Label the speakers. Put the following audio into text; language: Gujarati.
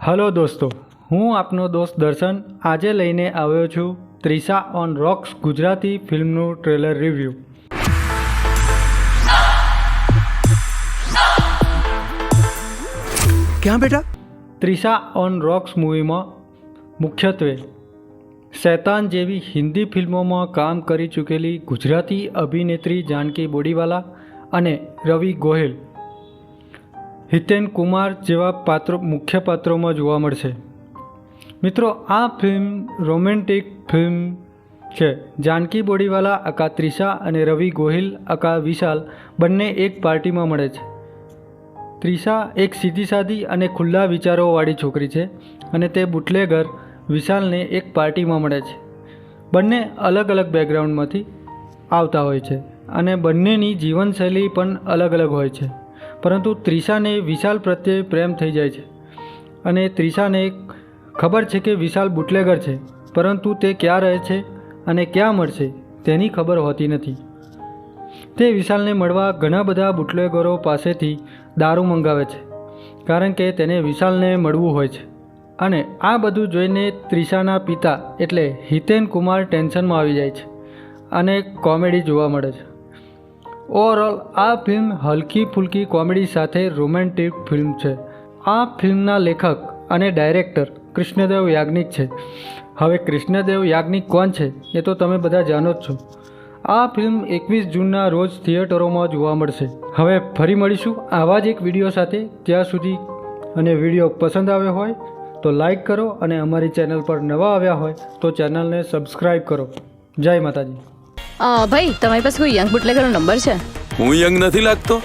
Speaker 1: હલો દોસ્તો, હું આપનો દોસ્ત દર્શન આજે લઈને આવ્યો છું ત્રિશા ઓન રોક્સ ગુજરાતી ફિલ્મનું ટ્રેલર રિવ્યૂ.
Speaker 2: ક્યાં બેટા?
Speaker 1: ત્રિશા ઓન રોક્સ મૂવીમાં મુખ્યત્વે શૈતાન જેવી હિન્દી ફિલ્મોમાં કામ કરી ચૂકેલી ગુજરાતી અભિનેત્રી જાનકી બોડીવાલા અને રવિ ગોહિલ, હિતેન કુમાર જેવા મુખ્ય પાત્રોમાં જોવા મળશે. મિત્રો, આ ફિલ્મ રોમેન્ટિક ફિલ્મ છે. જાનકી બોડીવાલા અકા ત્રિશા અને રવિ ગોહિલ અકા વિશાલ બંને એક પાર્ટીમાં મળે છે. ત્રિશા એક સીધી સાદી અને ખુલ્લા વિચારોવાળી છોકરી છે અને તે બુટલેગર વિશાલને એક પાર્ટીમાં મળે છે. બંને અલગ અલગ બેકગ્રાઉન્ડમાંથી આવતા હોય છે અને બંનેની જીવનશૈલી પણ અલગ અલગ હોય છે. પરંતુ ત્રિશાને વિશાલ પ્રત્યે પ્રેમ થઈ જાય છે અને ત્રિશાને ખબર છે કે વિશાલ બુટલેગર છે, પરંતુ તે ક્યાં રહે છે અને ક્યાં મળશે તેની ખબર હોતી નથી. તે વિશાલને મળવા ઘણા બધા બુટલેગરો પાસેથી દારૂ મંગાવે છે, કારણ કે તેને વિશાલને મળવું હોય છે. અને આ બધું જોઈને ત્રિશાના પિતા એટલે હિતેન કુમાર ટેન્શનમાં આવી જાય છે અને કોમેડી જોવા મળે છે. ઓવરઓલ આ ફિલ્મ હલકી ફૂલકી કોમેડી સાથે રોમેન્ટિક ફિલ્મ છે. આ ફિલ્મના લેખક અને ડાયરેક્ટર કૃષ્ણદેવ યાજ્ઞિક છે. હવે કૃષ્ણદેવ યાજ્ઞિક કોણ છે એ તો તમે બધા જાણો જ છો. આ ફિલ્મ 21 જૂનના રોજ થિયેટરોમાં જોવા મળશે. હવે ફરી મળીશું આવા જ એક વિડીયો સાથે. ત્યાં સુધી અને વિડીયો પસંદ આવ્યો હોય તો લાઈક કરો અને અમારી ચેનલ પર નવા આવ્યા હોય તો ચેનલને સબસ્ક્રાઈબ કરો. જય માતાજી.
Speaker 3: ભાઈ, તમારી પાસે કોઈ યંગ બુટલેગરનો નંબર છે?
Speaker 2: હું યંગ નથી લાગતો.